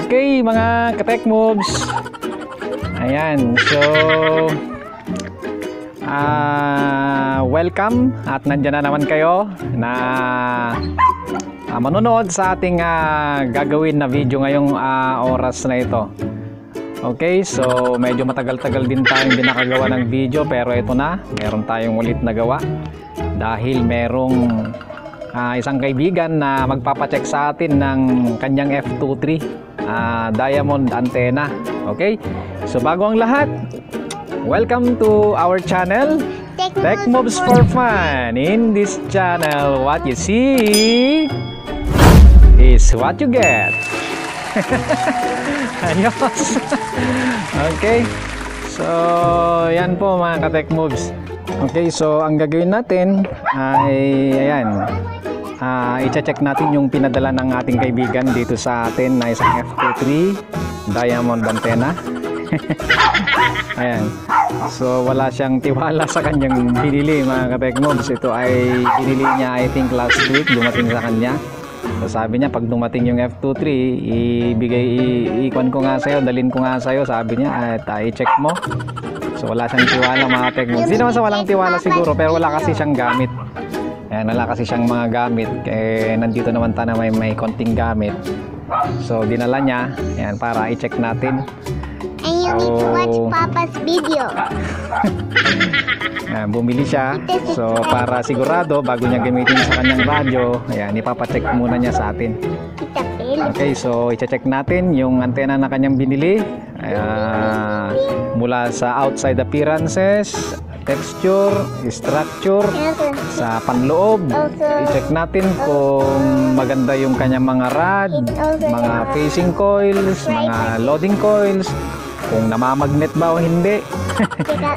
Okay, mga ka-tech moves. Ayan, so welcome at nandiyan na naman kayo na manonood sa ating gagawin na video ngayong oras na ito. Okay, so medyo matagal-tagal din tayong hindi nakagawa ng video, pero ito na, meron tayong ulit na gawa dahil merong isang kaibigan na magpapacheck sa atin ng kanyang F23 diamond antenna. Okay, so bago ang lahat, welcome to our channel, Tech Moves for Fun. In this channel, what you see is what you get. Ayos. Okay, so yan po mga ka-tech moves. Okay, so ang gagawin natin ay ayan, i-check natin yung pinadala ng ating kaibigan dito sa atin na isang F23 diamond antenna. Ayan, so wala siyang tiwala sa kanyang binili mga ka-tech moves. Ito ay binili niya, I think last week, dumating sa kanya. So sabi niya, pag dumating yung F23, ikon ko nga sa'yo, dalhin ko nga sa'yo, sabi niya, at i-check mo. So wala siyang tiwala mga tech moves. Hindi naman sa walang tiwala siguro, pero wala kasi siyang gamit. Ayan, wala kasi siyang mga gamit. Nandito naman tayo na may konting gamit. So dinala niya, ayan, para i-check natin. And you need to watch Papa's video. Bumili siya, so para sigurado bago niya gamitin sa kanyang radyo, ayan, ipapacheck muna niya sa atin. Okay, so i-check natin yung antenna na kanyang binili, mula sa outside appearances, texture, structure, sa panloob. I-check natin kung maganda yung kanyang mga rod, mga facing coils, mga loading coils, kung namamagnet ba o hindi.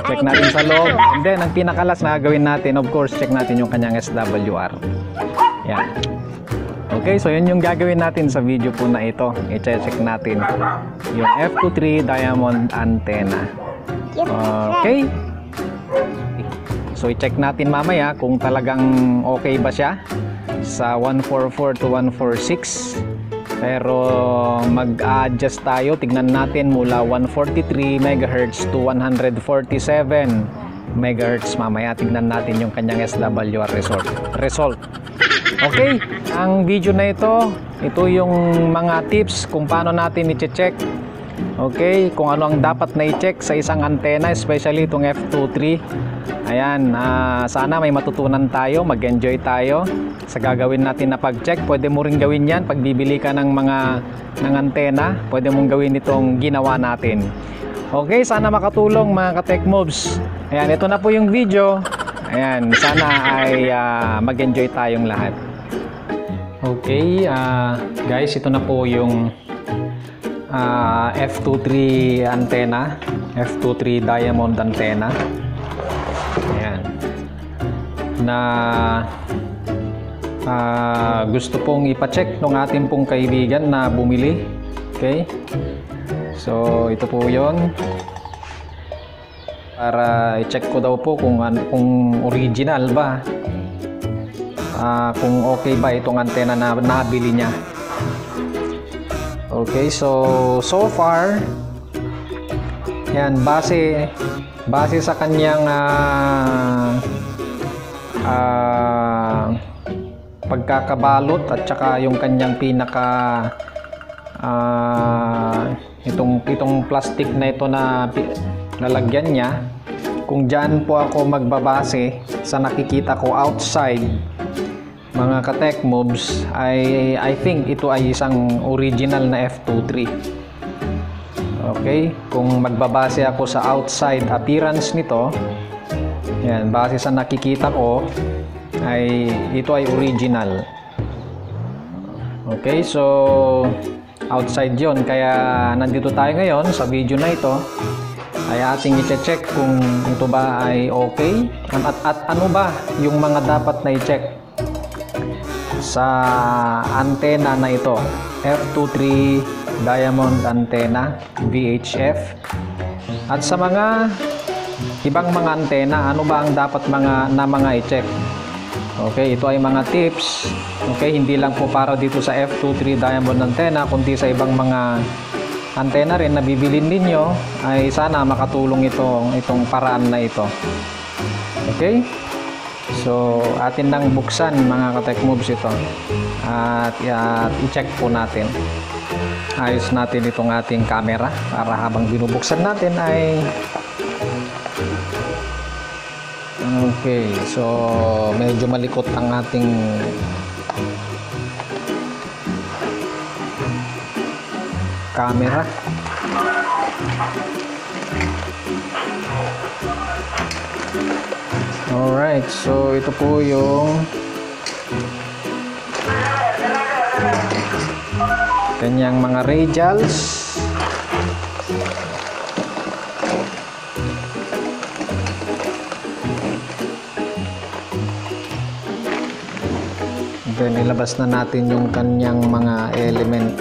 Check natin sa loob. And then ang pinakalas na gagawin natin, of course, check natin yung kanyang SWR. Yan. Okay, so yun yung gagawin natin sa video po na ito. I-check natin yung F23 diamond antenna. Okay, so i-check natin mamaya kung talagang okay ba siya sa 144 to 146. Pero mag-adjust tayo, tignan natin mula 143 MHz to 147 MHz mamaya. Tignan natin yung kanyang SWR result. Okay, ang video na ito yung mga tips kung paano natin i-check. Okay, kung ano ang dapat na i-check sa isang antena, especially itong F23. Ayan, sana may matutunan tayo, mag-enjoy tayo sa gagawin natin na pag-check. Pwede mo rin gawin yan pag bibili ka ng antena. Pwede mong gawin itong ginawa natin. Okay, sana makatulong mga ka-tech moves. Ayan, ito na po yung video. Ayan, sana ay mag-enjoy tayong lahat. Okay, guys, ito na po yung F23 antenna, F23 diamond antenna. Ayan, na gusto pong ipacheck ng ating pong kaibigan na bumili. Okay, so ito po yon, para i-check ko daw po kung original ba, kung okay ba itong antena na nabili niya. Okay, so far, yan, base sa kanyang pagkakabalot at saka yung kanyang pinaka itong plastic na ito na lalagyan niya, kung dyan po ako magbabase sa nakikita ko outside mga ka-tech moves, I think ito ay isang original na F23. Okay, kung magbabase ako sa outside appearance nito, yan, base sa nakikita ko, ito ay original. Okay, so outside yon, kaya nandito tayo ngayon sa video na ito ay ating i-check kung ito ba ay okay at ano ba yung mga dapat na i-check sa antena na ito, F23 diamond antenna VHF. At sa mga ibang mga antena, ano ba ang dapat mga i-check? Okay, ito ay mga tips. Okay, hindi lang po para dito sa f2.3 diamond antenna, kundi sa ibang mga antenna rin na bibilin ninyo, ay sana makatulong itong paraan na ito. Okay? So, atin nang buksan mga ka-Tech Moves ito. At i-check po natin. Ayos natin itong ating camera para habang binubuksan natin ay okay, so medyo malikot ang ating camera. Alright, so ito po yung kanyang mga radials. Then ilabas na natin yung kanyang mga element.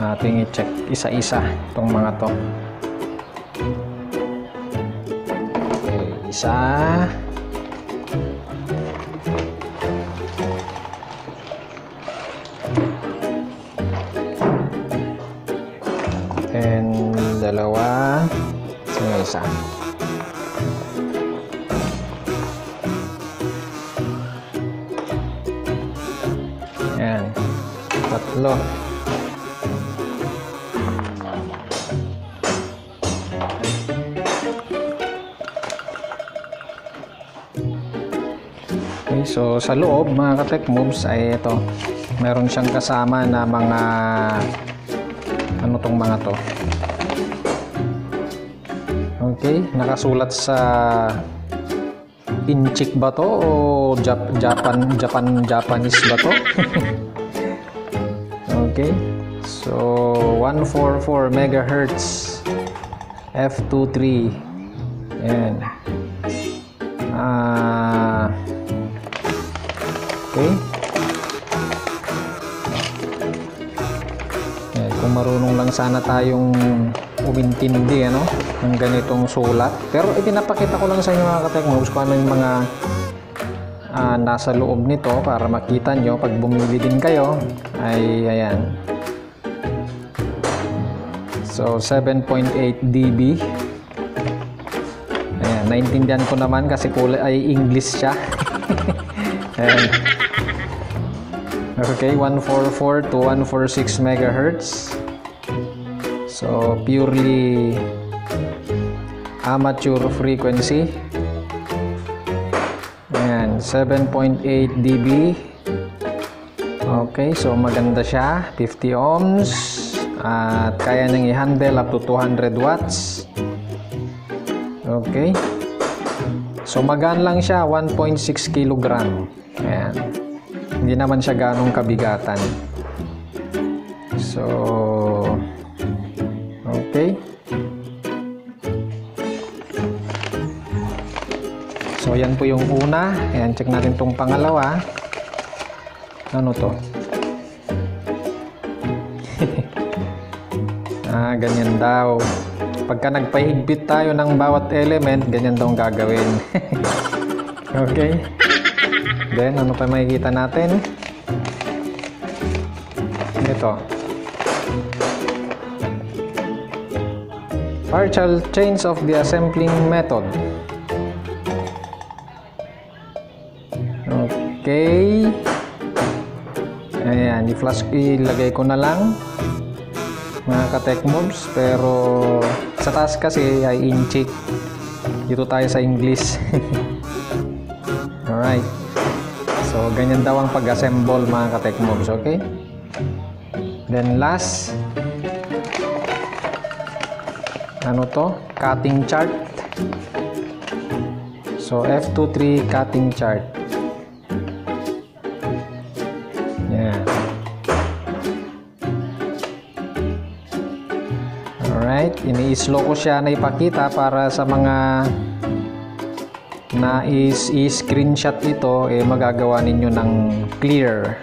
Ating i-check isa-isa itong mga to. Okay, isa. And dalawa. Sino isa? Ayan. Tatlo. Okay, so sa loob mga ka-Tech Moves ay ito. Meron siyang kasama na mga ano tong mga to. Okay, nakasulat sa Inchik ba to o Japanese ba to? Okay, so 144 megahertz f2.3. Ayan. Okay. Ayan, kung marunong lang sana tayong umintindi ng ganitong sulat, pero ipinapakita ko lang sa inyo mga ka-Tech Moves kung ano yung mga nasa loob nito para makita nyo pag bumili din kayo. Ay ayan, so 7.8 dB. Ayan, naintindihan ko naman kasi kulay ay English siya. Ayan. Okay, 144 to 146 megahertz. So purely amateur frequency. Ayan, 7.8 dB. Okay, so maganda siya, 50 ohms at kaya nang i-handle up to 200 watts. Okay, so magaan lang siya, 1.6 kilogram. Ayan, hindi naman siya ganong kabigatan. So okay, so yan po yung una. Ayan, check natin tong pangalawa. Ano to? Ganyan daw. Pagka nagpahigpit tayo ng bawat element, ganyan daw ang gagawin. Okay. Then, ano pa makikita natin? Ito. Partial change of the assembling method. Okay. Ayan, i-flash, ilagay ko na lang mga ka-Tech Moves, pero sa taas kasi ay inchik. Dito tayo sa English. Alright, so ganyan daw ang pag-assemble mga ka-Tech Moves. Okay, then last, ano to? Cutting chart. So f2.3 cutting chart. Yan. Alright, ini-slow ko siya na ipakita para sa mga na i-screenshot ito, magagawa ninyo ng clear.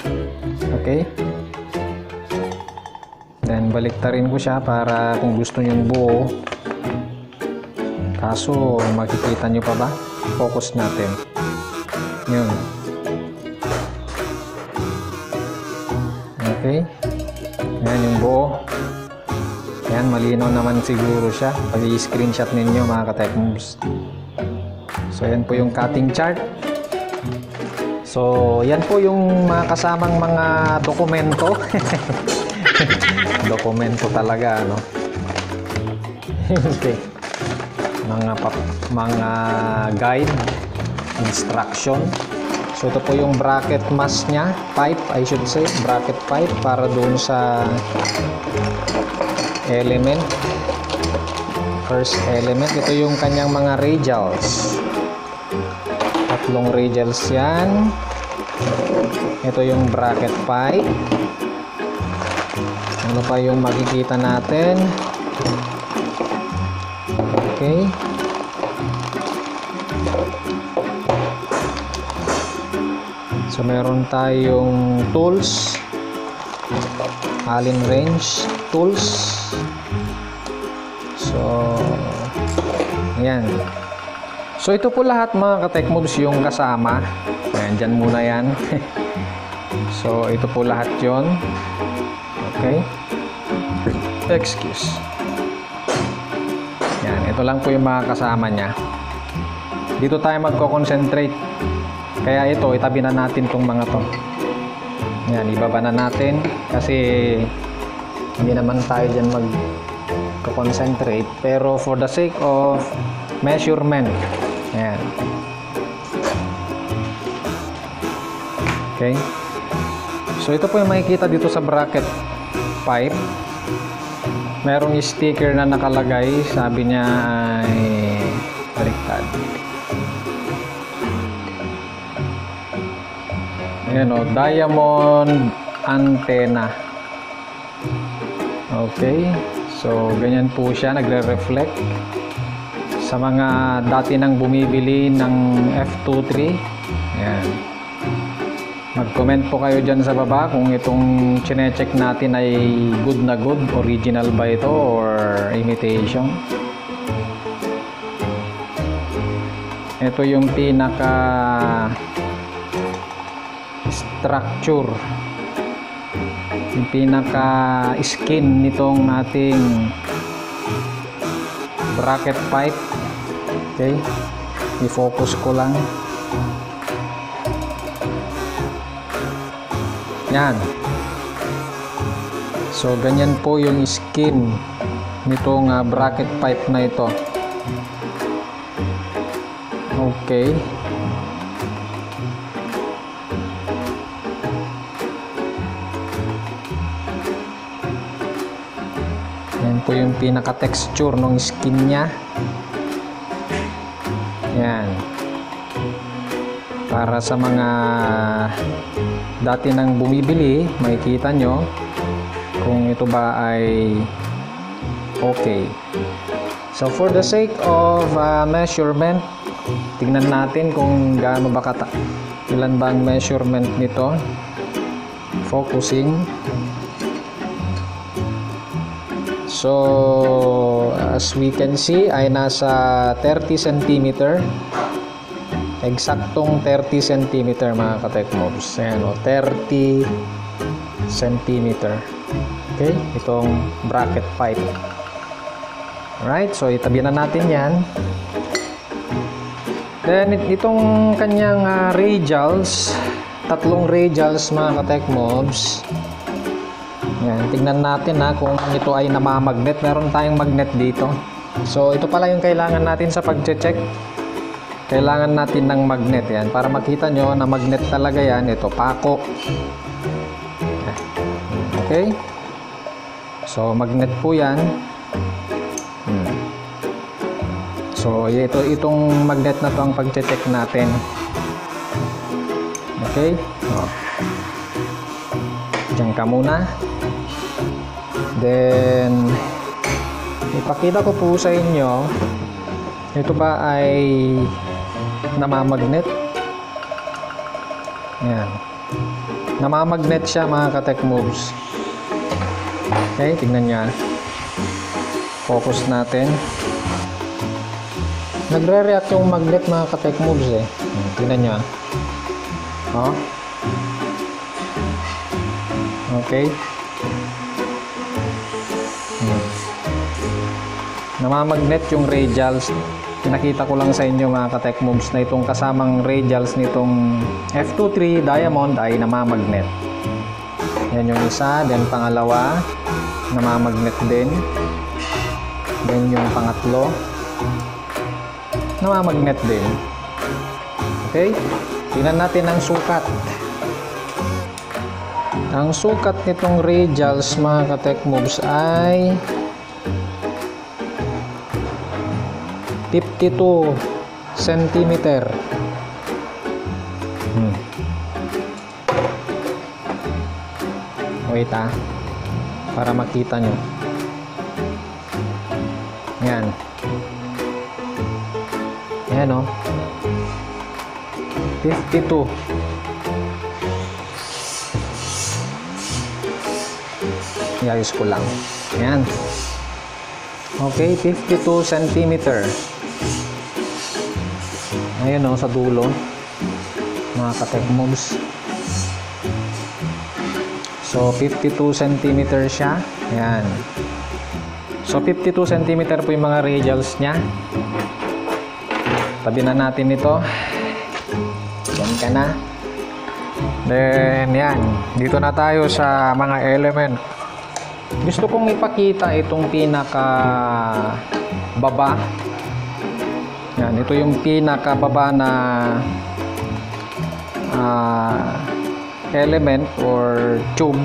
Okay? Then baliktarin ko siya para kung gusto nyo buo. Kaso, makikita nyo pa ba? Focus natin. Yun. Okay. Ayan yung buo. Ayan, malinaw naman siguro siya. Pag i-screenshot ninyo mga ka-Tech-Moves. So, yan po yung cutting chart. So, yan po yung mga kasamang mga dokumento. Dokumento talaga, ano? Okay. Mga guide, instruction. So, ito po yung bracket mask niya. Pipe, I should say. Bracket pipe para doon sa element. First element. Ito yung kanyang mga radials. Tatlong radials yan. Ito yung bracket pipe. Ano pa yung makikita natin? Okay. So, meron tayong tools. Allen wrench tools. So, ayan. So, ito po lahat mga ka-Tech-Moves yung kasama. Ayan, dyan muna yan. So, ito po lahat yon. Okay. Excuse. Yan, ito lang po yung mga kasama niya. Dito tayo magko-concentrate. Kaya ito, itabi na natin tong mga to. Yan, ibaba na natin. Kasi, hindi naman tayo dyan magko-concentrate. Pero for the sake of measurement. Yan. Okay. So, ito po yung makikita dito sa bracket pipe. Merong sticker na nakalagay. Sabi niya ay baliktad. Ayan o, diamond antenna. Okay. So, ganyan po siya. Nagre-reflect. Sa mga dati nang bumibili ng F23. Ayan. Mag-comment po kayo dyan sa baba kung itong chine-check natin ay good na good, original ba ito or imitation. Ito yung pinaka structure, yung pinaka skin nitong ating bracket pipe. Okay, i-focus ko lang. Yan. So, ganyan po yung skin nitong bracket pipe na ito. Okay. Yan po yung pinaka-texture ng skin niya. Yan. Para sa mga dati nang bumibili, makikita nyo kung ito ba ay okay. So, for the sake of measurement, tingnan natin kung gaano ba ilan ba ang measurement nito. Focusing. So, as we can see, ay nasa 30 cm. Eksaktong 30 cm mga ka-Tech-Moves. Ayan o, 30 cm. Okay, itong bracket pipe. Alright, so itabi na natin yan. Then, itong kanyang radials, tatlong radials mga ka-Tech-Moves. Yan, tingnan natin kung ito ay namamagnet. Meron tayong magnet dito. So, ito pala yung kailangan natin sa pag-check. Kailangan natin ng magnet yan. Para makita nyo na magnet talaga yan. Ito, pako. Okay? So, magnet po yan. So, itong magnet na to ang pag-check natin. Okay? Diyan ka muna. Then, ipakita ko po sa inyo, ito ba ay namamagnet? Yan. Namamagnet siya mga ka-Tech-Moves. Okay, tingnan niya. Focus natin. Nagre-react yung magnet mga ka-tech moves eh. Tingnan nyo ah. Oh. Okay. Namamagnet yung radials. Pinakita ko lang sa inyo mga ka-tech moves na itong kasamang radials nitong F23 diamond ay namamagnet. Yan yung isa, then pangalawa namamagnet din. Then yung pangatlo namamagnet din. Okay? Tingnan natin ang sukat. Ang sukat nitong radials mga ka-tech moves ay 52 cm. Wait para makita nyo. Yan. Yan o. 52. Iayos ko lang. Yan. Okay, 52 cm. Ayan o, sa dulo. Mga ka-tech moves. So, 52 cm siya. Ayan. So, 52 cm po yung mga radials niya. Tabi na natin ito. Diyan ka na. Then, yan. Dito na tayo sa mga element. Gusto kong ipakita itong pinaka baba. Yan. Ito yung pinaka baba na element or tube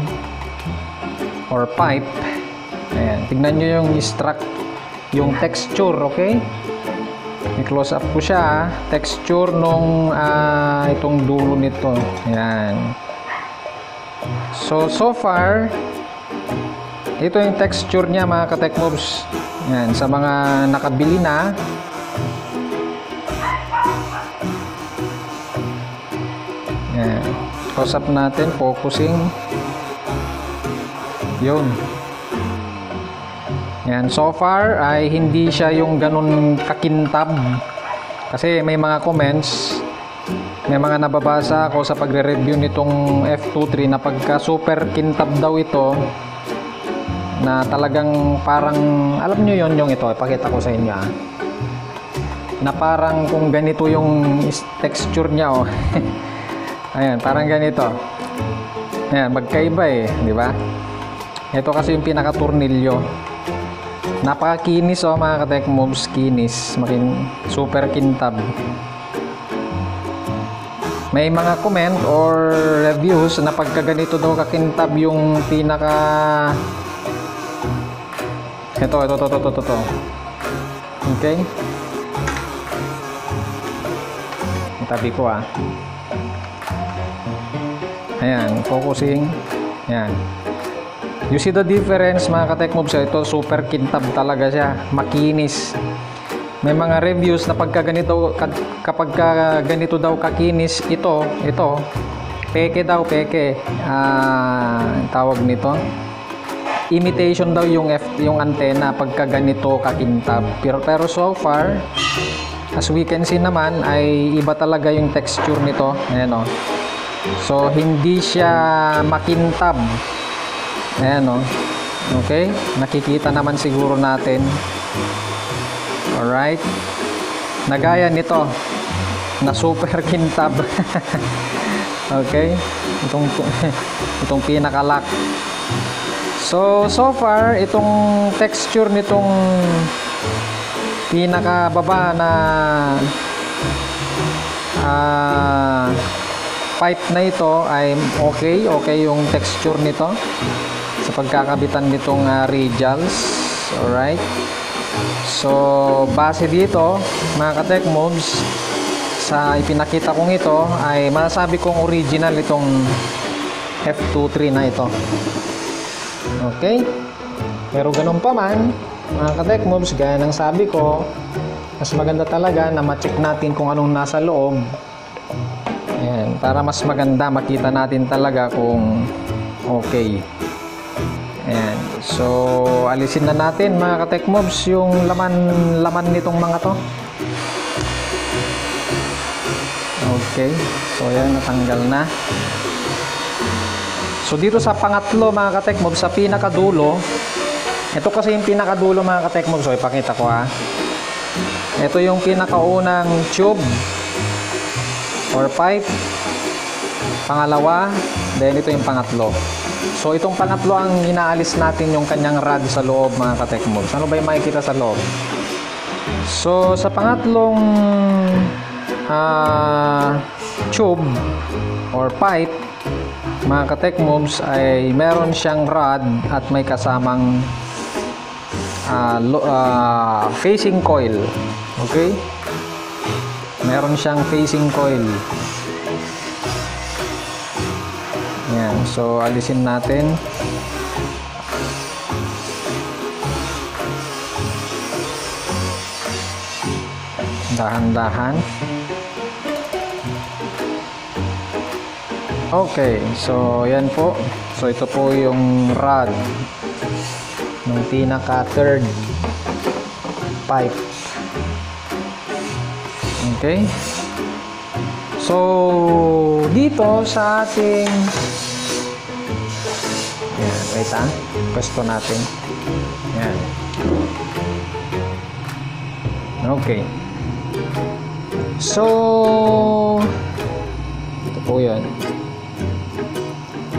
or pipe. Ayan, tignan nyo yung yung texture, okay? I-close up ko siya, texture nung itong dulo nito. Ayan. So far, ito yung texture niya mga ka-tech moves. Ayan, sa mga nakabili na. Ayan. Close up natin, focusing. Yun. Yan, so far ay hindi siya yung ganun kakintab. Kasi may mga comments, may mga nababasa ako sa pagre-review nitong F23 na pagka super kintab daw ito, na talagang parang, alam nyo yon yung ito, ipakita ko sa inyo na parang kung ganito yung texture niya oh. Ayan, parang ganito. Ayan, magkaiba eh, di ba? Ito kasi yung pinaka-tornilyo. Napakakinis oh mga ka-tech moves, kinis, super kintab. May mga comment or reviews na pagka ganito daw kakintab yung pinaka ito. Okay? Tabi ko Ayan, focusing. Ayan. You see the difference mga ka-tech moves, ito super kintab talaga siya, makinis. May mga reviews na kapag ganito daw kakinis ito peke daw, tawag nito, imitation daw yung antena pagka ganito kakintab. Pero so far, as we can see naman, ay iba talaga yung texture nito. Ayan o. So, hindi siya makintab. Ayan o. Okay? Nakikita naman siguro natin. Alright? Nagaya nito na super kintab. Okay? Itong pinaka-lock. So far, itong texture nitong pinaka-baba na pipe na ito ay okay yung texture nito sa pagkakabitan nitong radials. Alright, so base dito mga ka-tech moves sa ipinakita kong ito ay masasabi kong original itong F23 na ito. Okay, pero ganun pa man mga ka-tech moves, gaya ng sabi ko, mas maganda talaga na ma-check natin kung anong nasa loob. Ayan, para mas maganda makita natin talaga kung okay. Ayan, so alisin na natin mga ka-tech moves yung laman nitong mga to. Okay. So, yan. Natanggal na. So, dito sa pangatlo, mga katekmob, sa pinakadulo, ito kasi yung pinakadulo, mga katekmob. So, ipakita ko, ha. Ito yung pinakaunang tube or pipe. Pangalawa, then ito yung pangatlo. So, itong pangatlo ang inaalis natin yung kanyang rod sa loob, mga katekmob. Ano ba yung makikita sa loob? So, sa pangatlong tube or pipe, mga katekmobs, ay meron siyang rod at may kasamang facing coil. Okay? Meron siyang facing coil. Yan. So, alisin natin. Dahan-dahan. Okay, so yan po. So ito po yung rod ng pinaka third pipe. Okay. So dito sa ating yan, wait pwesto natin. Yan. Okay. So ito po yan.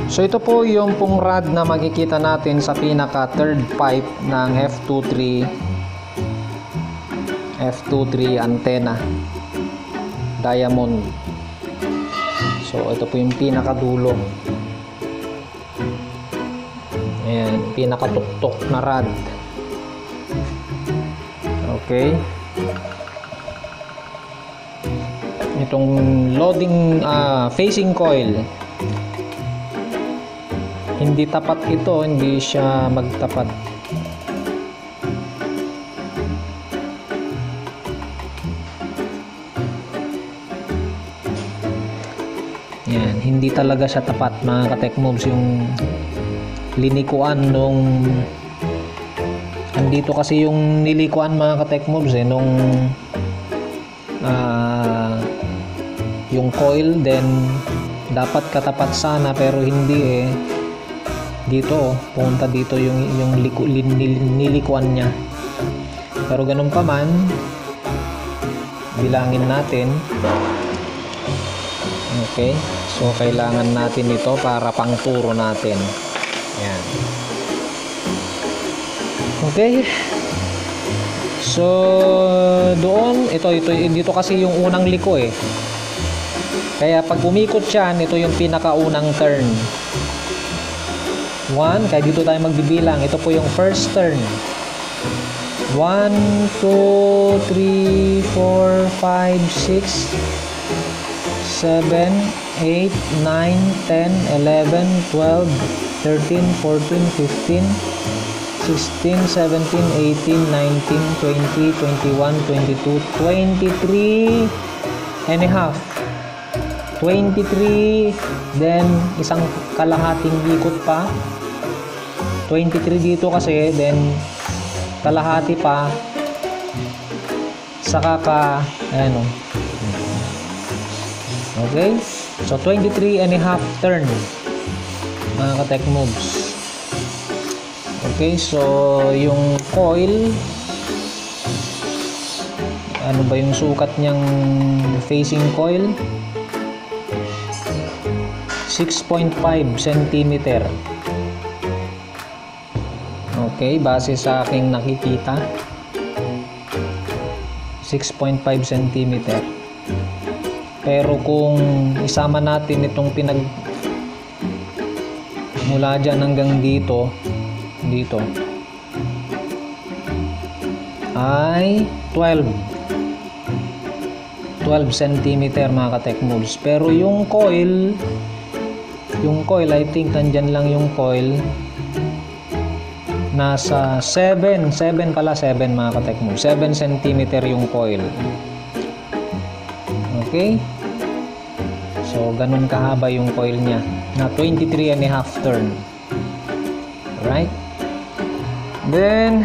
So ito po yung pong rod na makikita natin sa pinaka third pipe ng F23 antenna diamond. So ito po yung pinaka dulo. Ayan, pinaka tuktok na rod. Okay. Itong loading facing coil, hindi tapat ito, hindi siya magtapat. Yan, hindi talaga siya tapat, mga katekmobs, yung linikuan nung andito kasi yung nilikuan, mga katekmobs, nung yung coil, then dapat katapat sana pero hindi dito pumunta dito yung nilikuan niya. Pero ganun pa man, bilangin natin. Okay, so kailangan natin ito para pangturo natin. Yan. Okay, so doon dito kasi yung unang liko kaya pag umikot siya, ito yung pinakaunang turn. 1, kaya dito tayo magbibilang. Ito po yung first turn. 1, 2, 3, 4, 5, 6, 7, 8, 9, 10, 11, 12, 13, 14, 15, 16, 17, 18, 19, 20, 21, 22, 23 and a half. 23, then isang kalahating ikot pa. 23 dito kasi, then kalahati pa, saka okay, so 23 and a half turn, mga katekmobs. Okay, so yung coil, ano ba yung sukat niyang facing coil? 6.5 cm. Okay, base sa aking nakikita, 6.5 cm. Pero kung isama natin itong mula dyan hanggang dito ay 12 cm, mga katekmobs. Pero yung coil, I think nandyan lang yung coil, nasa 7 mga katekmobs, 7 cm yung coil. Okay, so ganun kahaba yung coil niya, na 23 and a half turn. Right, then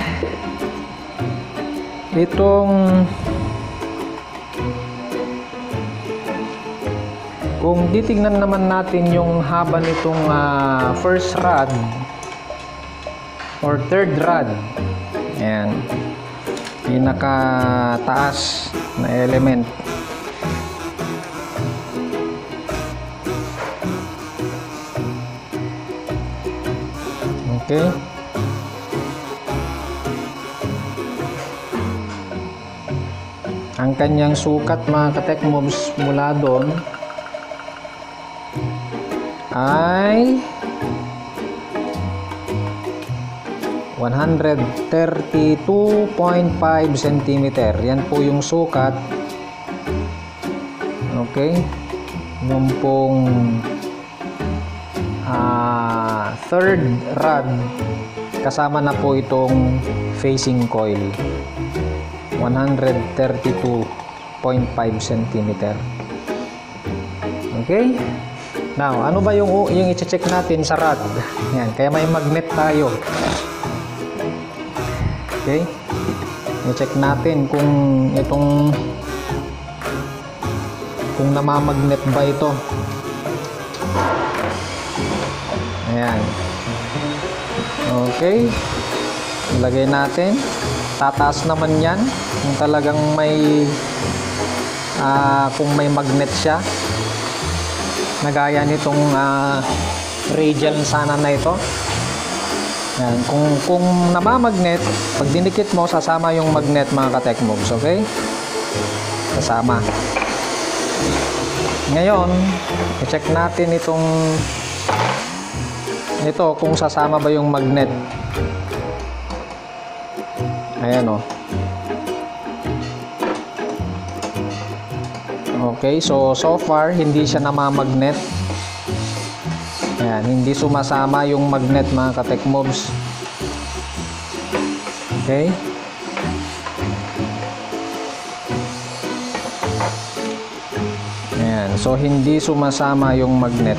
Kung titignan naman natin yung haba nitong first rod or third rod, ayan, pinakataas na element. Okay. Ang kanyang sukat, mga ka-Techmoves, mula doon ay 132.5 cm. Yan po yung sukat. Okay. Yung pong third rod, kasama na po itong facing coil. 132.5 cm. Okay. Now, ano ba yung i-check natin sa rod? Yan, kaya may magnet tayo. Okay? I-check natin kung namamagnet ba ito. Ayan. Okay. Ilagay natin. Tataas naman yan. Kung talagang kung may magnet siya. Nagaya nitong radial sana na ito. Yan. Kung namamagnet, pag dinikit mo, sasama yung magnet, mga ka-Techmoves. Okay? Sasama. Ngayon, i-check natin ito kung sasama ba yung magnet. Ayan o. Okay, so far hindi siya namamagnet. Ayan, hindi sumasama yung magnet, mga ka-Techmoves. Okay. Ayan, so hindi sumasama yung magnet.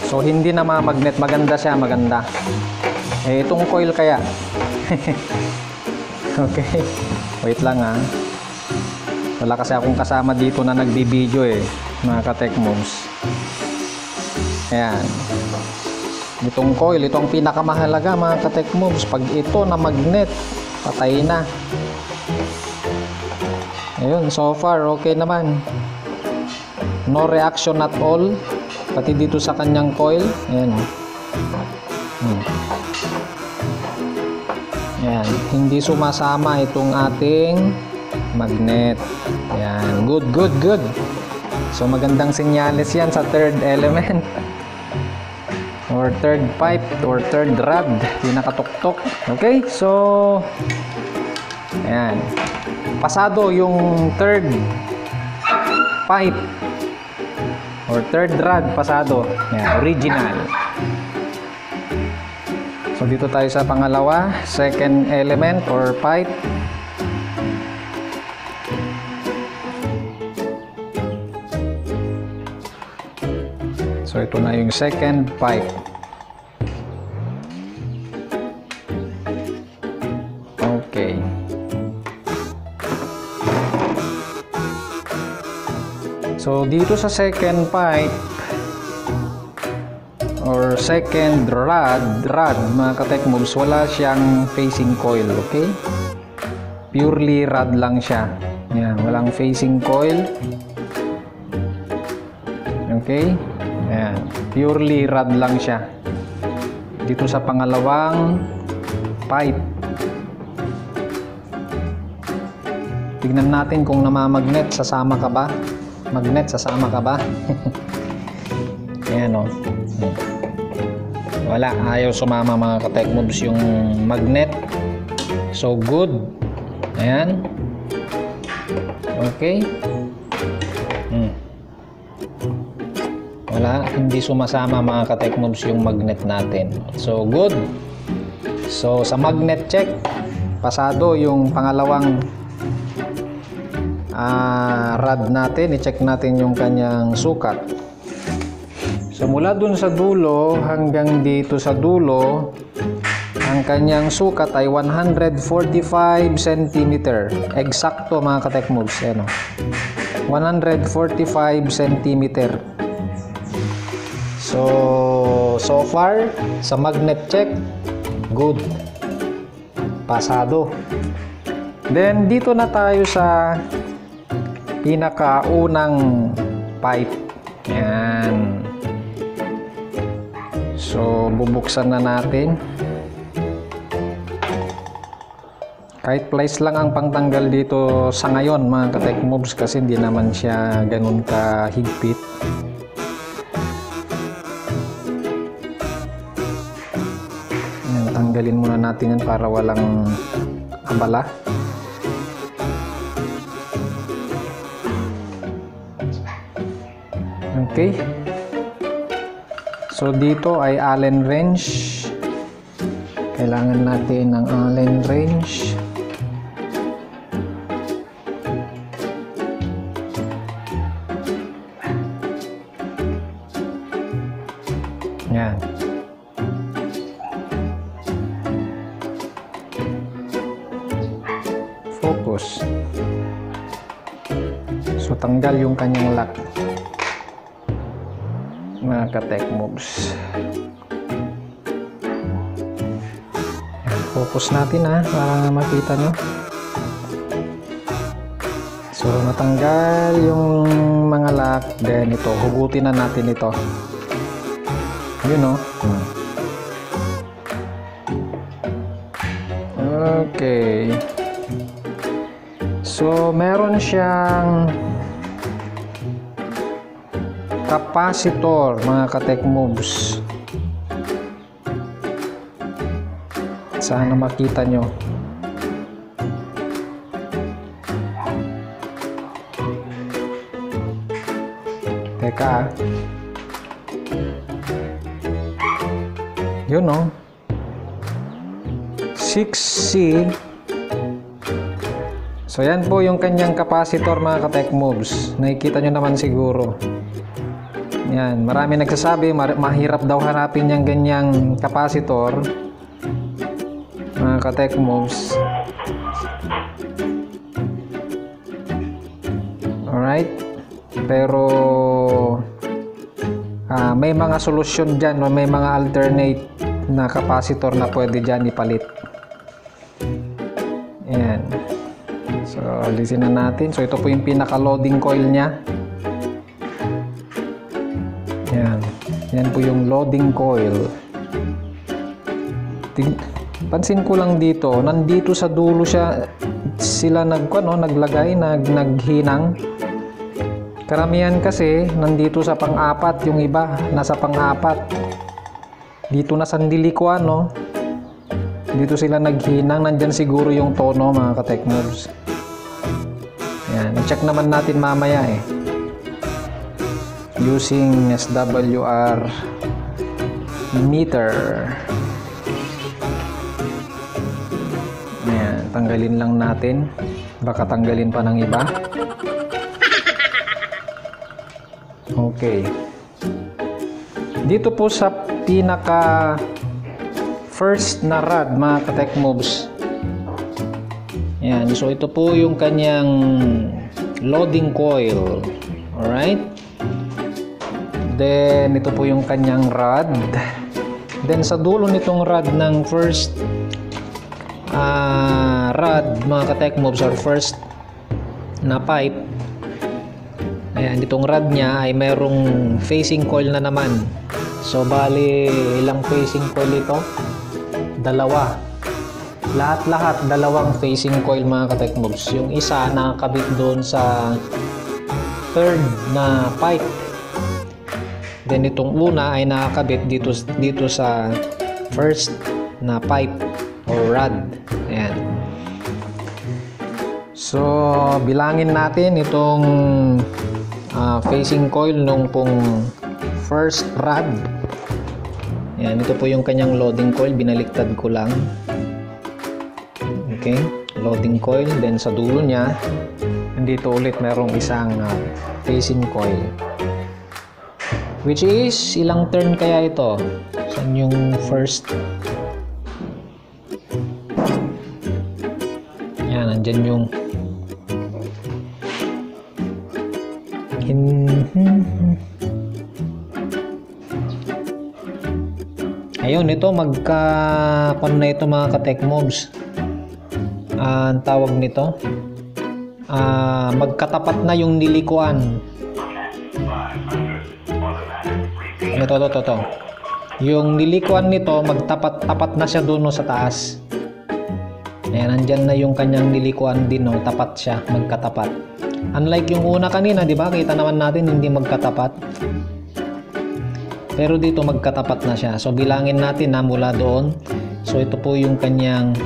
So hindi namamagnet, maganda siya, maganda. Eh, itong coil kaya. Okay. Wait lang ha. Wala kasi akong kasama dito na nagbibideo mga ka-Techmoves. Ayan. Itong coil, itong pinakamahalaga, mga ka-Techmoves. Pag ito na magnet, patay na. Ayun, so far okay naman. No reaction at all. Pati dito sa kanyang coil. Ayan. Ayan. Hindi sumasama itong ating magnet. Ayan. Good, good, good. So magandang senyales yan sa third element. Or third pipe. Or third rod. Pinakatuktok. Okay? So ayan. Pasado yung third pipe. Or third rod, pasado. Yan, original. So dito tayo sa pangalawa, second element or pipe. So ito na yung second pipe. Okay. So dito sa second pipe or second rod, mga ka-Techmoves, wala siyang facing coil, okay? Purely rod lang siya. Yan, walang facing coil. Okay? Yan, purely rod lang siya. Dito sa pangalawang pipe. Tignan natin kung namamagnet, sasama ka ba? Magnet, sasama ka ba? Ayan o. Wala, ayaw sumama, mga ka-Techmoves, yung magnet. So good. Ayan. Okay. Wala, hindi sumasama, mga ka-Techmoves, yung magnet natin. So good. So sa magnet check, pasado yung pangalawang rod natin. I-check natin yung kanyang sukat. So mula dun sa dulo hanggang dito sa dulo, Ang kanyang sukat ay 145 cm. Eksakto mga ka-Techmoves. Ayan, 145 cm. So far, sa magnet check, good. Pasado. Then, dito na tayo sa pinakaunang pipe. Yan. So, bubuksan na natin. Kahit plies lang ang pangtanggal dito sa ngayon mga ka-Techmoves kasi hindi naman siya ganun kahigpit. Yan, tanggalin muna natin yan para walang abala. Okay. So dito ay Allen wrench. Kailangan natin ng Allen wrench. Yan. Focus. So tanggal yung kanyang lock. Mga ka-Techmoves. Focus natin para makita nyo. So natanggal yung mga lock. Then ito, hugutin na natin ito. Yun Okay. So meron siyang capacitor mga ka-Techmoves. Sana makita nyo. Teka. Yun 6C. So yan po yung kanyang capacitor mga ka-Techmoves. Nakikita nyo naman siguro. Yan, marami nagsasabi mahirap daw hanapin yung ganyang capacitor mga ka-Techmoves. Alright, pero may mga solusyon dyan o may mga alternate na capacitor na pwede dyan ipalit. Yan. So alisin na natin. So ito po yung pinaka loading coil nya. Yan. Yan po yung loading coil. Pansin ko lang dito, nandito sa dulo sila naglagay, naghinang. Karamihan kasi nandito sa pang-apat, yung iba nasa pang-apat. Dito na sa dilikuan, dito sila naghinang, nandyan siguro yung tono mga ka-Techmoves. Yan, i-check naman natin mamaya using SWR meter. Ayan, tanggalin lang natin. Baka tanggalin pa ng iba. Okay. Dito po sa pinaka first na rod mga ka-Techmoves. Ayan, so ito po yung kanyang loading coil. Alright. Then ito po yung kanyang rod. Then sa dulo nitong rod ng first rod mga ka-Techmoves or first na pipe, ayan, itong rod niya ay merong facing coil na naman. So bali ilang facing coil ito? Dalawa. Lahat dalawang facing coil mga ka-Techmoves. Yung isa nakakabit doon sa third na pipe. Then itong una ay nakakabit dito sa first na pipe or rod. Ayan. So bilangin natin itong facing coil nung pong first rod. Ayan, ito po yung kanyang loading coil. Binaliktad ko lang. Okay, loading coil. Then sa dulo niya, dito ulit merong isang facing coil. Which is, ilang turn kaya ito? Saan yung first andyan yung ayun, ito magka-kon na ito mga ka-tech moves. Ang tawag nito, magkatapat na yung nilikuan. Ito. Yung nilikuan nito, magtapat-tapat na siya doon sa taas. Ayan, nandyan na yung kanyang nilikuan din, no? Tapat siya, magkatapat. Unlike yung una kanina, di ba? Kita naman natin hindi magkatapat. Pero dito magkatapat na siya. So bilangin natin na mula doon. So ito po yung kanyang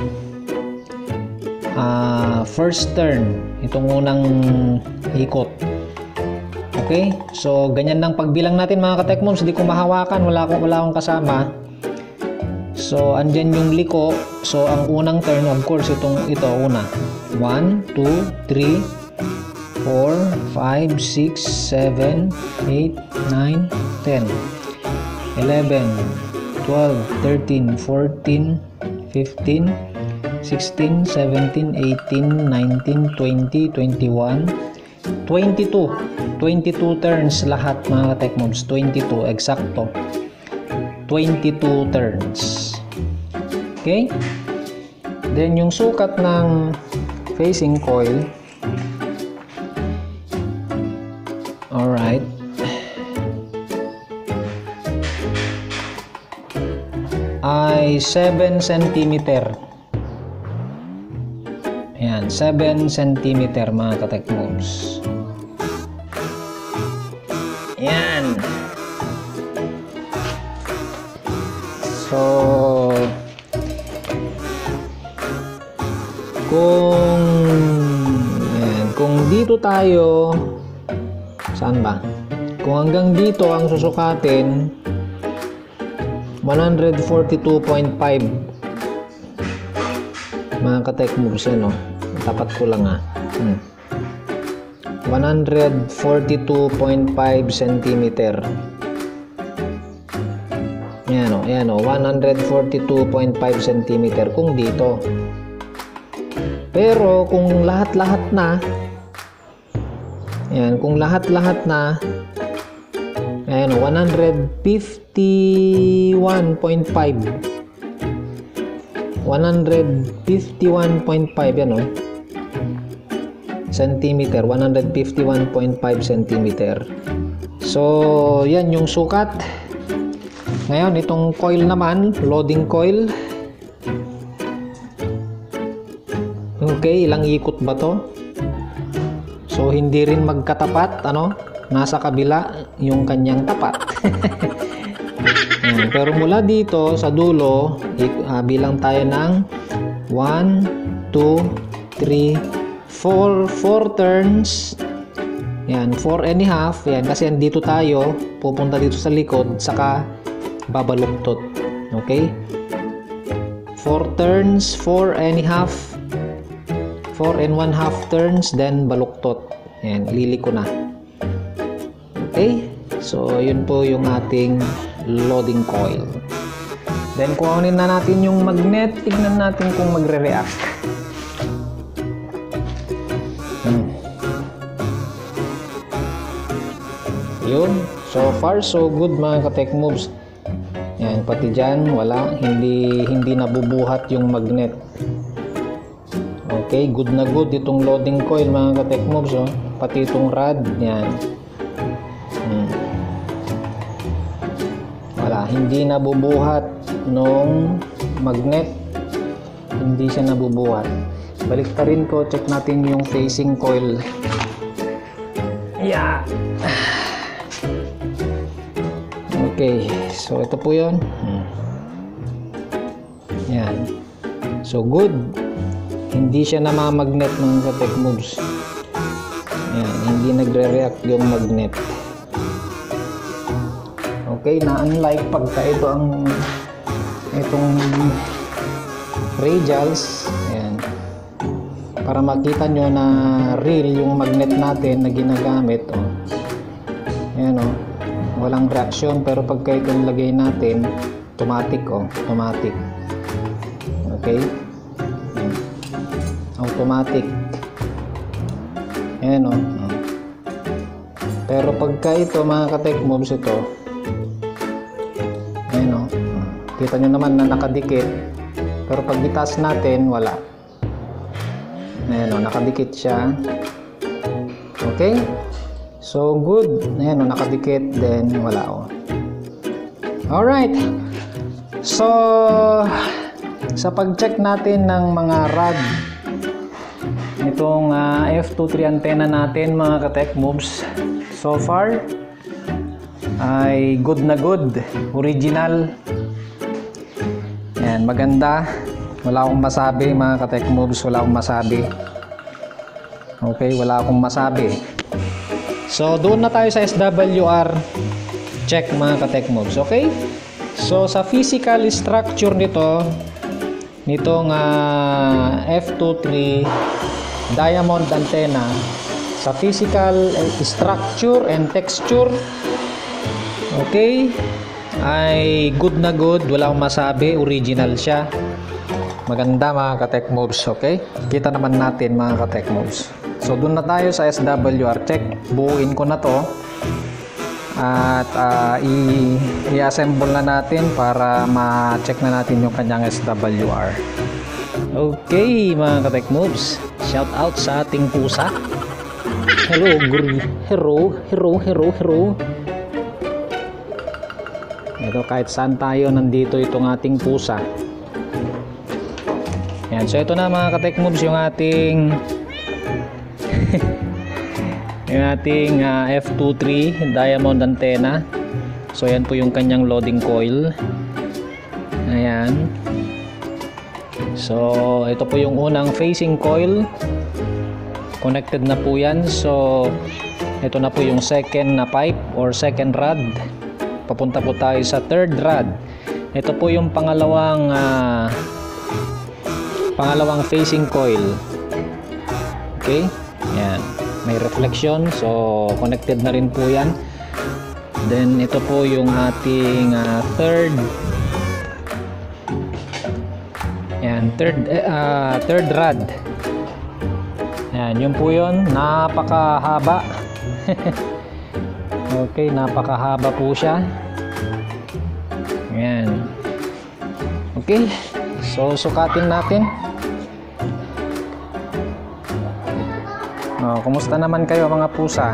first turn. Itong unang ikot. Okay? So ganyan lang pagbilang natin mga ka-tech moms. Hindi ko mahawakan. Wala akong kasama. So andyan yung liko. So ang unang turn, of course, ito una. 1, 2, 3, 4, 5, 6, 7, 8, 9, 10. 11, 12, 13, 14, 15, 16, 17, 18, 19, 20, 21, 22. 22 turns lahat mga ka-tech moves. 22, eksakto. 22 turns. Okay? Then yung sukat ng facing coil. Alright. Ay 7 cm. Ayan, 7 cm mga ka-tech moves. Ayan. So kung dito tayo, saan ba? Kung hanggang dito ang susukatin, 142.5 mga ka-tech moves yan, no? Tapat ko lang 142.5 cm. Yan o, 142.5 cm kung dito. Pero kung lahat-lahat na, yan, kung lahat-lahat na, ayan, 151.5 yan, centimeter, 151.5 centimeter. So yan yung sukat. Ngayon itong coil naman, loading coil. Okay, ilang ikot ba to? So hindi rin magkatapat, nasa kabila yung kanyang tapat. Pero mula dito sa dulo, bilang tayo ng 1, 2, 3, 4 turns. Yan, 4.5. Yan, kasi andito tayo, pupunta dito sa likod, saka babaluktot. Okay? 4 turns, 4.5. 4.5 turns, then baluktot. Yan, liliko na. Okay? So, yun po yung ating loading coil. Then, kuhanin na natin yung magnet. Tignan natin kung magre-react. Yun. So far, so good mga ka-tech moves. Yan, pati dyan, wala. Hindi nabubuhat yung magnet. Okay, good na good itong loading coil mga ka-tech moves. Pati itong rod. Yan. Wala, hindi nabubuhat nung magnet. Hindi siya nabubuhat. Baliktarin ko, check natin yung facing coil. Yeah. Okay, so ito po yun. Yan. So good. Hindi siya namamagnet ng ka-tech moves. Yan, hindi nagre-react yung magnet. Okay, na unlike pagka itong radials, ayan, para makita nyo na real yung magnet natin na ginagamit, ayan, walang reaction. Pero pagka itong lagay natin, automatic, automatic. Okay, automatic. Ayan o. Pero pagka ito mga ka-tech moves, ito, ayan o, kita nyo naman na nakadikit. Pero pag itaas natin, wala. Ayan o, nakadikit siya. Okay? So good. Ayan o, nakadikit, then wala o. Alright. So sa pag-check natin ng mga rod itong F23 antenna natin mga ka-tech moves, so far ay good na good, original. Yan, maganda. Wala akong masabi mga ka-tech moves, wala akong masabi. Okay, wala akong masabi. So doon na tayo sa SWR check mga ka-tech moves. Okay, so sa physical structure nitong F23 diamond antenna, sa physical structure and texture, okay, ay good na good, wala akong masabi, original siya, maganda mga ka-tech moves. Okay, kita naman natin mga ka-tech moves. So doon na tayo sa SWR check. Buuin ko na to at i-assemble na natin para ma-check na natin yung kanyang SWR. Okay mga ka-tech moves, shout out sa ating pusa. Hello, hello. Ito, kahit saan tayo, nandito itong ating pusa. Yan, so ito na mga ka-tech moves yung ating F23 diamond antenna. So yan po yung kanyang loading coil. Ayan. So ito po yung unang facing coil, connected na po yan. So ito na po yung second na pipe or second rod. Papunta po tayo sa third rod. Ito po yung pangalawang facing coil. Okay, yan, may reflection, so connected na rin po yan. Then ito po yung ating third rod. Yan, yun po yun, napakahaba. Okay, napakahaba po siya. Yan. Okay, so sukatin natin. Kumusta naman kayo mga pusa?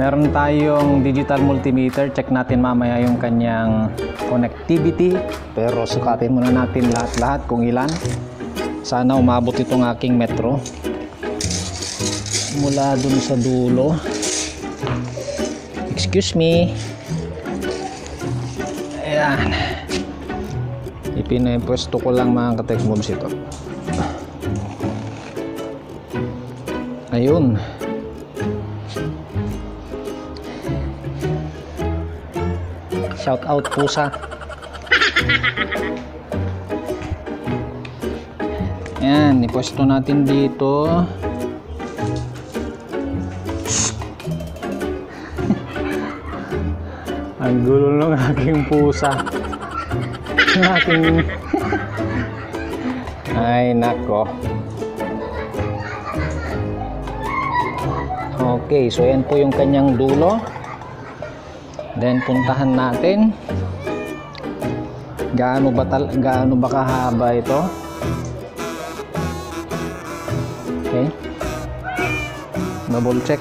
Meron tayong digital multimeter. Check natin mamaya yung kanyang connectivity. Pero sukatin muna natin lahat-lahat kung ilan. Sana umabot itong aking metro mula dun sa dulo. Excuse me. Ayan. Ipinapwesto ko lang mga ka-tech moves ito. Ayun. Shout out pusa. Ayan, ipwesto natin dito. Ang gulo ng aking pusa. Aking ay nako. Okay, so yan po yung kanyang dulo. Then puntahan natin. Gaano ba kahaba ito? Okay. Double check.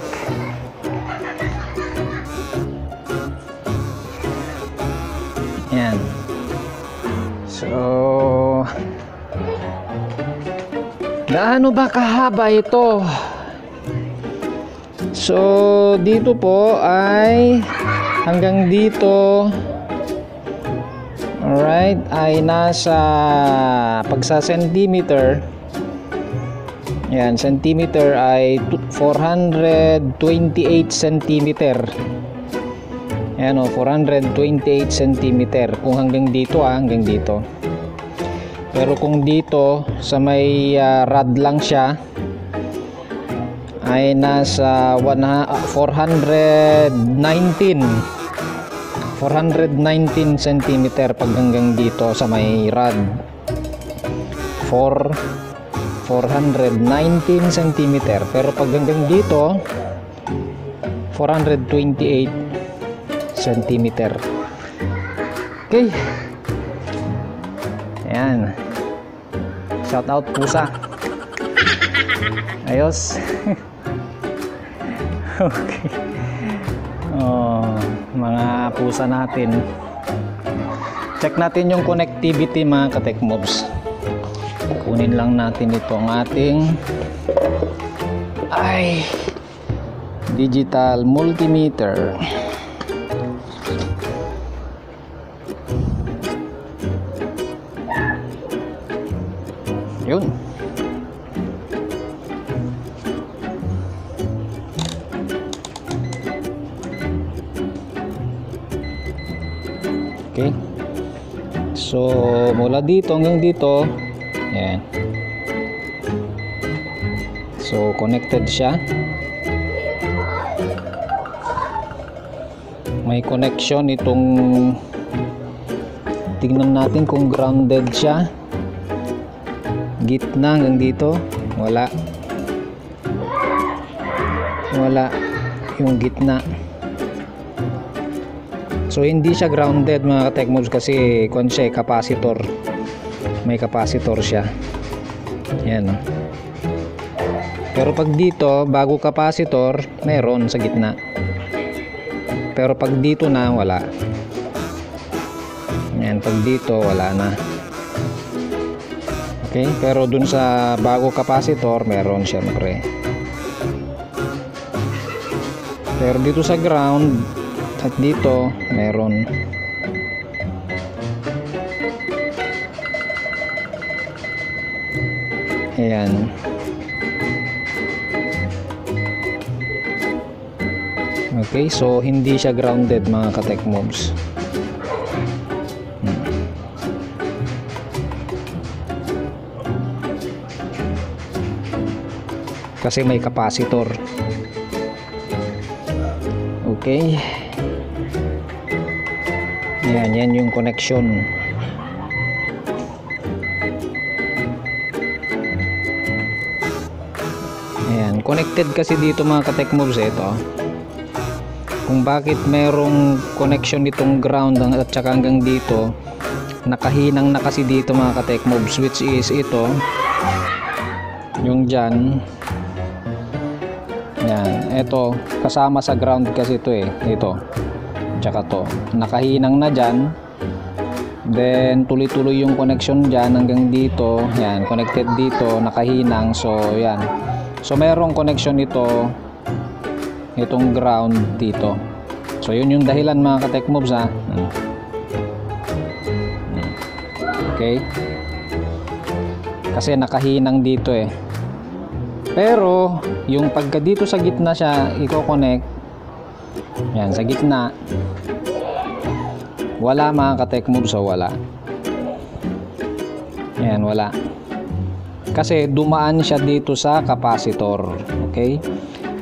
Yan. So gaano ba kahaba ito? So dito po ay hanggang dito. Alright, ay nasa pagsa centimeter. Yan, centimeter ay 428 centimeter. Yan o, 428 centimeter. Kung hanggang dito hanggang dito. Pero kung dito sa may rod lang siya ay nasa 419 centimeter pag hanggang dito sa may rod. 419 cm, pero pag hanggang dito 428 cm. Okay, ayan, shout out pusa, ayos. Okay, mga pusa natin, check natin yung connectivity mga ka-Techmobs. Kunin lang natin itong ating digital multimeter. Yun. Okay. So, mula dito hanggang dito, ayan. So, connected siya. May connection itong, tignan natin kung grounded siya. Gitna hanggang dito, wala yung gitna. So hindi siya grounded mga ka-Techmobs, kasi kung siya capacitor, may capacitor siya. Yan. Pero pag dito, bago capacitor, meron sa gitna. Pero pag dito na, wala. Yan, pag dito, wala na. Okay, pero dun sa bago capacitor meron syempre. Pero dito sa ground at dito meron. Ayan. Okay, so hindi siya grounded mga ka-Techmobs. Kasi may capacitor. Okay, yan yung connection. Ayan, connected kasi dito mga ka-Techmobs. Ito kung bakit merong connection nitong ground at saka hanggang dito, nakahinang na kasi dito mga ka-Techmobs, which is ito yung dyan. Yan, ito kasama sa ground kasi ito ito tsaka to, nakahinang na dyan, then tuloy-tuloy yung connection dyan hanggang dito. Yan, connected dito, nakahinang. So yan, so merong connection ito, itong ground dito. So yun yung dahilan mga ka-Techmobs ha. Okay, kasi nakahinang dito pero yung pagka dito sa gitna siya i-connect, yan sa gitna, wala mga ka-Techmobs. So wala, yan, wala, kasi dumaan siya dito sa capacitor. Okay,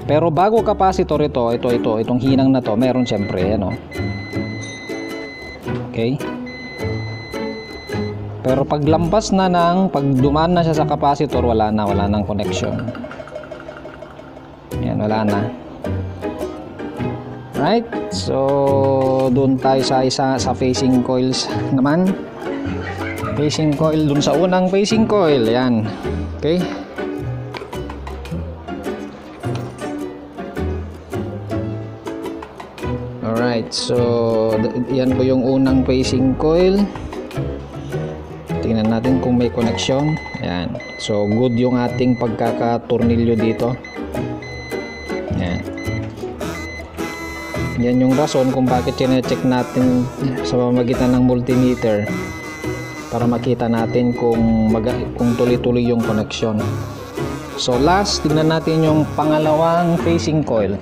pero bago capacitor itong hinang na to, meron syempre ano. Okay, pero pag lampas na pag dumaan na siya sa capacitor, wala nang connection. Yan, wala na. Right? So doon tayo sa facing coils naman. Facing coil, doon sa unang facing coil. Yan. Okay? Alright, so yan po yung unang facing coil. Tingnan natin kung may connection. Ayan. So good yung ating pagkakatornilyo dito. Ayan. Yan yung rason kung bakit chine-check natin sa pamamagitan ng multimeter, para makita natin kung tuloy-tuloy yung connection. So last, tingnan natin yung pangalawang facing coil.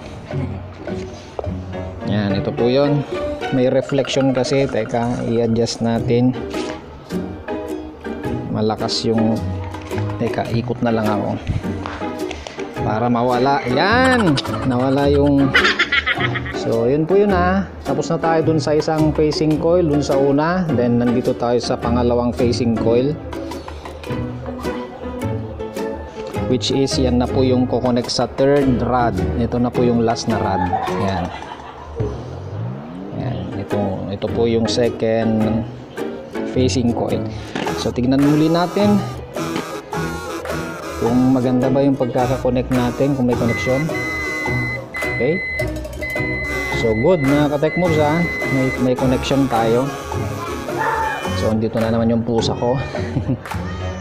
Yan, ito po yun. May reflection kasi. Teka, i-adjust natin. Malakas yung, teka, ikot na lang ako para mawala. Yan, nawala yung, so yun po yun ha. Tapos na tayo dun sa isang facing coil, dun sa una, then nandito tayo sa pangalawang facing coil. which is yan na po yung kukonect sa third rod. Ito na po yung last na rod. Yan. Yan. Ito po yung second facing coil. So tignan muli natin kung maganda ba yung pagkakakonect natin, kung may connection. Okay, so good mga ka-tech moves, ha. May connection tayo. So dito na naman yung pusa ko.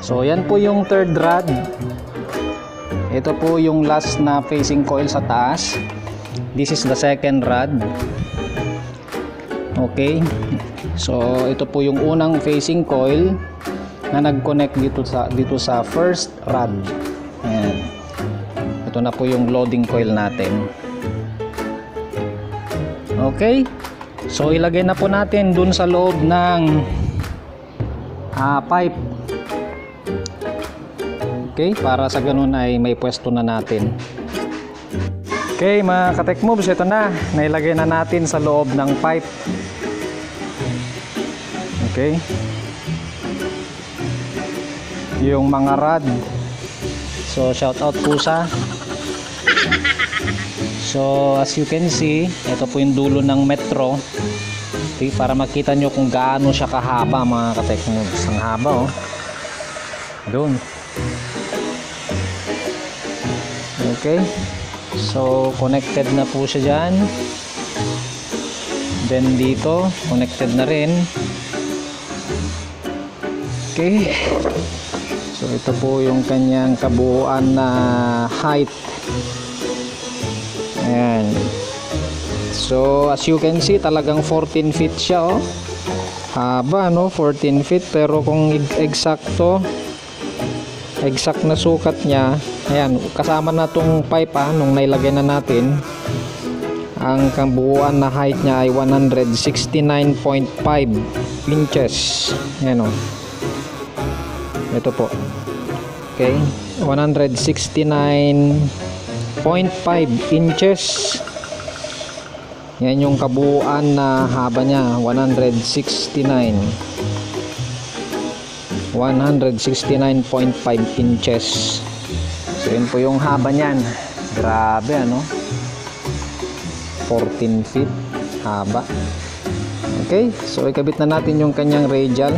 So yan po yung third rod. Ito po yung last na facing coil sa taas. This is the second rod. Okay, so ito po yung unang facing coil na nag-connect dito sa first rod. Ayan. Ito na po yung loading coil natin. Okay, so ilagay na po natin dun sa loob ng pipe. Okay, para sa ganun ay may pwesto na natin. Okay mga ka-tech moves, ito na, nailagay na natin sa loob ng pipe. Okay, yung mga rod. So shout out pusa. So as you can see, ito po yung dulo ng metro. Okay, para makita nyo kung gaano siya kahaba mga ka-tech moves. Ang haba, oh. Doon. Okay, so connected na po siya dyan. Then dito connected na rin. Okay, so ito po yung kanyang kabuuan na height. Ayan. So as you can see, talagang 14 feet siya, oh. Haba, no? 14 feet. Pero kung exact na sukat niya, ayan, kasama na tong pipe, nung nailagay na natin, ang kabuuan na height niya ay 169.5 inches. Ayan, oh. Ito po. Okay, 169.5 inches. Yan yung kabuuan na haba niya, 169.5 inches. So yun po yung haba niyan. Grabe, ano? 14 feet haba. Okay, so ikabit na natin yung kanyang radial.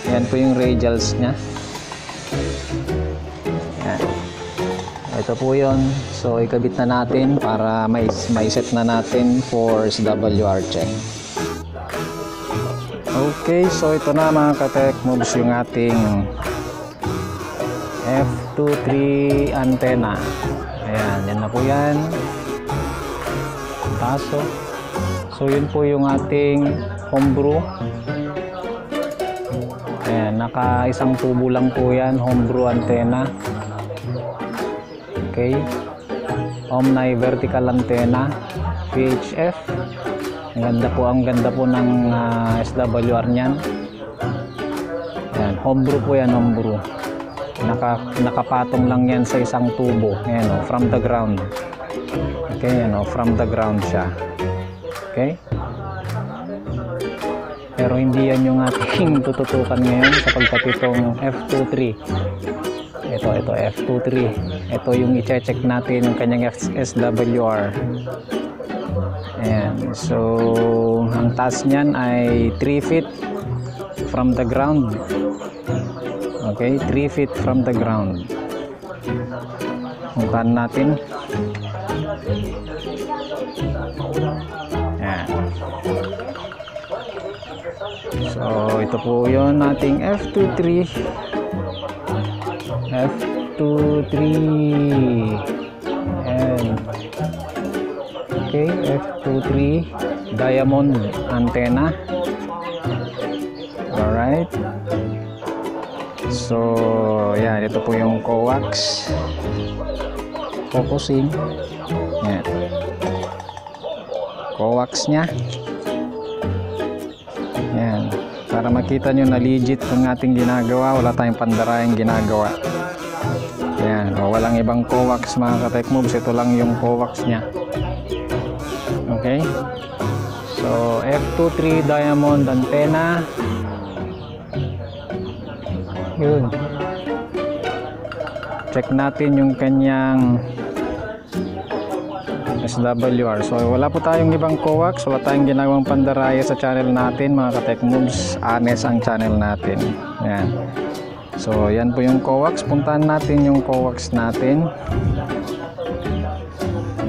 Yan po yung radials niya. Yan. Ito po yun. So ikabit na natin para may set na natin for SWR check. Okay, so ito na mga ka-tech moves yung ating F23 antenna. Ayan, yan na po yan. Taso. So yun po yung ating homebrew. Ayan, naka isang tubo lang po yan, homebrew antenna. Okay, Omni vertical antenna, VHF. Ang ganda po ng SWR niyan. Ayan, homebrew po yan, homebrew. Nakapatong lang yan sa isang tubo. Ayan, oh, from the ground. Okay, ayan, oh, from the ground siya. Okay, pero hindi yan yung ating tututukan ngayon, sapagkat itong F23. Ito F23. Ito yung i-check natin yung kanyang SWR. Ayan, so ang taas niyan ay 3 feet from the ground. Okay, 3 feet from the ground. Mukhaan natin. Ayan. So ito po yun ating F23. And okay, F23 diamond antenna. Alright, so yan, ito po yung coax focusing. Yan, coax nya. Yan, para makita nyo na legit ang ating ginagawa, wala tayong pandarayang ginagawa. Yan, walang ibang coax mga ka-tech moves, ito lang yung coax nya. Okay, so F23 diamond antenna. Yun, i-check natin yung kanyang SWR. So wala po tayong ibang coax, wala tayong ginawang pandaraya sa channel natin mga ka-tech moves. Honest ang channel natin. Yan. So yan po yung coax. Puntahan natin yung coax natin.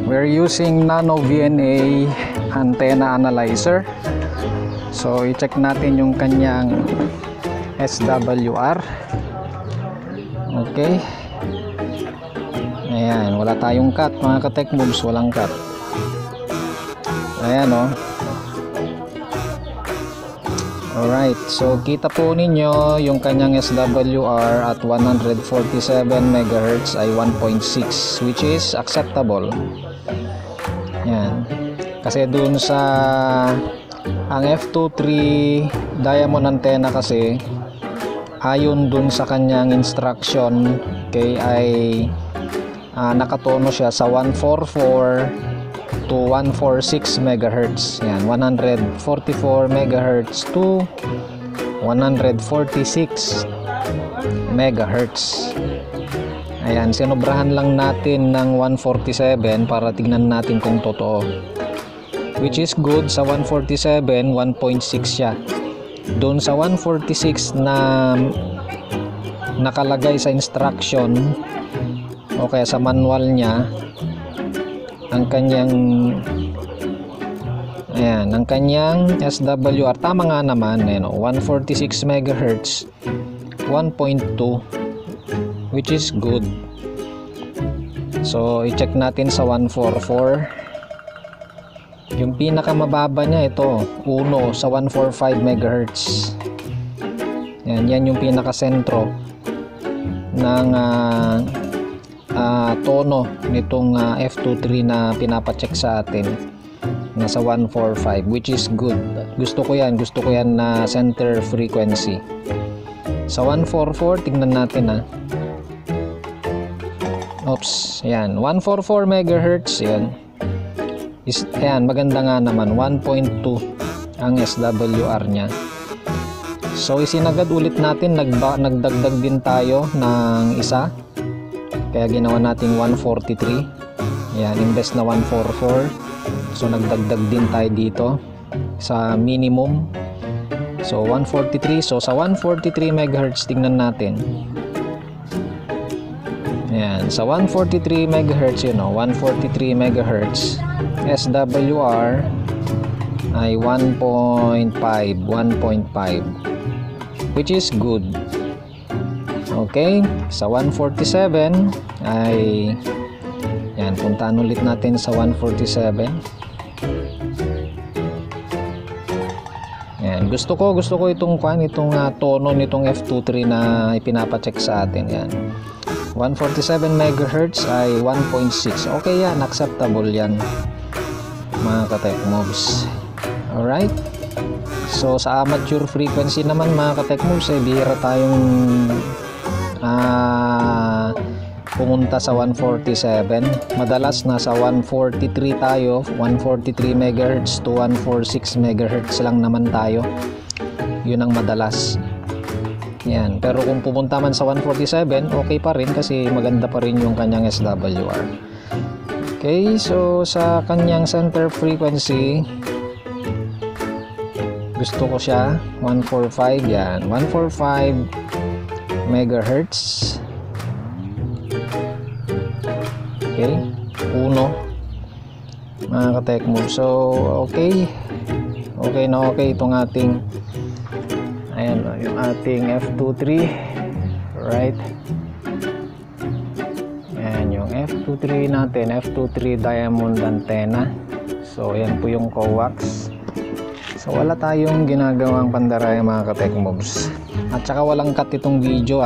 We're using Nano VNA antenna analyzer. So i-check natin yung kanyang SWR. Okay. Ayan, wala tayong cut mga ka-tech moves, walang cut. Ayan o. Alright, so kita po ninyo yung kanyang SWR at 147 MHz ay 1.6, which is acceptable. Ayan. Kasi dun sa ang F23 diamond antenna kasi ayon dun sa kanyang instruction kay ay nakatono siya sa 144 to 146 MHz. Yan, 144 MHz to 146 MHz. Ayan, sinobrahan lang natin ng 147 para tignan natin kung totoo. Which is good. Sa 147, 1.6 siya. Doon sa 146 na nakalagay sa instruction o kaya sa manual niya, ang kanyang ayan, ang kanyang SWR tama nga naman, ayan, 146 MHz 1.2, which is good. So i-check natin sa 144. Yung pinakamababa niya ito, 1 sa 145 MHz. Yan yung pinakasentro ng tono nitong F23 na pinapacheck sa atin, nasa 145, which is good. Gusto ko yan na center frequency. Sa 144 tingnan natin oops, yan 144 MHz yan. Ayan, maganda nga naman, 1.2 ang SWR nya. So isinagad ulit natin, nagdagdag din tayo ng isa. Kaya ginawa nating 143. Ayan, imbes na 144. So nagdagdag din tayo dito sa minimum. So 143. So sa 143 MHz tingnan natin. Ayan, sa 143 MHz, 143 MHz SWR ay 1.5, which is good. Okay, sa 147 ay yan, puntaan ulit natin sa 147. Yan, gusto ko itong tono nitong F23 na ipinapacheck sa atin. Yan, 147 MHz ay 1.6. Okay yan, acceptable yan mga ka-tech moves. Alright, so sa amateur frequency naman mga ka-tech moves ay bihira tayong pumunta sa 147. Madalas nasa 143 tayo, 143 MHz to 146 MHz lang naman tayo. Yun ang madalas. Yan, pero kung pumunta man sa 147, okay pa rin kasi maganda pa rin yung kanyang SWR. Okay, so sa kanyang center frequency gusto ko siya 145. Yan, 145 MHz. Okay, 1 mga ka-tech move. So okay na okay itong ating ayan, yung ating F23, right? Ayan yung F23 natin, F23 diamond antenna. So ayan po yung coax. So wala tayong ginagawang pandaraya mga ka-tech moves. At saka walang cut itong video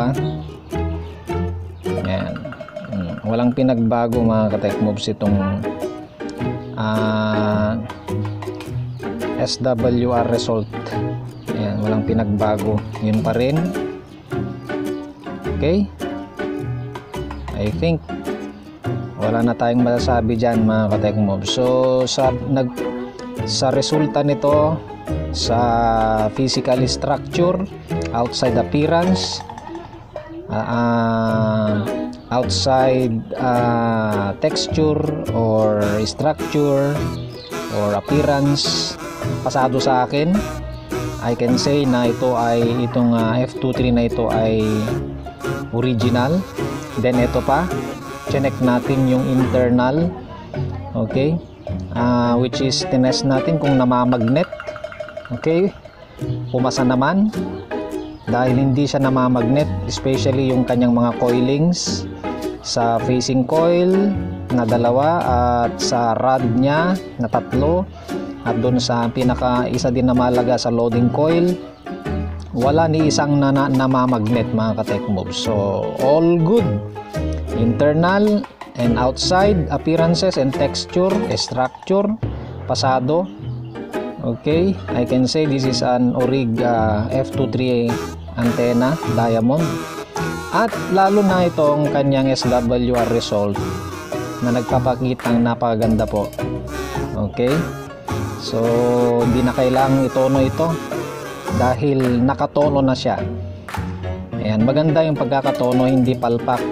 Ayan. Walang pinagbago mga ka-tech moves itong SWR result. Ayan, walang pinagbago. Yun pa rin. Okay? I think wala na tayong masasabi dyan mga ka-tech moves. So sa resulta nito, sa physical structure, outside appearance, outside texture or structure or appearance, pasado sa akin. I can say na itong F23 na ito ay original. Then ito pa, check natin yung internal, okay, which is tinest natin kung namamagnet. Okay, pumasa naman dahil hindi siya namamagnet, especially yung kanyang mga coilings sa facing coil na 2 at sa rod nya na 3, at doon sa isa din na mahalaga sa loading coil, wala ni isang namamagnet mga ka-tech moves. So all good, internal and outside appearances and texture, structure, pasado. Okay, I can say this is an Orig F23 antenna diamond, at lalo na itong kanyang SWR result na nagpapakitang napakaganda po. Okay, so hindi na kailangang itono ito dahil nakatono na siya. Ayan, maganda yung pagkakatono, hindi palpak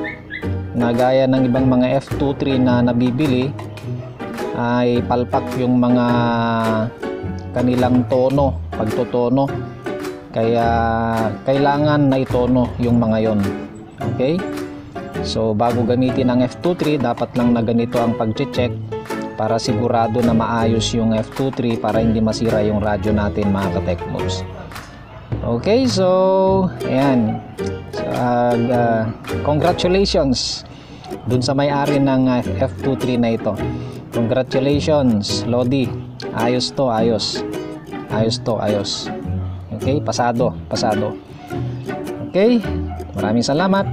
na gaya ng ibang mga F23 na nabibili ay palpak yung mga kanilang tono, pagtotono, kaya kailangan na itono yung mga yon. Okay, so bago gamitin ang F23, dapat lang na ganito ang pag-check para sigurado na maayos yung F23 para hindi masira yung radyo natin mga ka-tech moves. Okay, so ayan, congratulations dun sa may-ari ng F23 na ito. Congratulations Lodi, ayos to, ayos to, ayos. Okay, pasado. Okay, maraming salamat.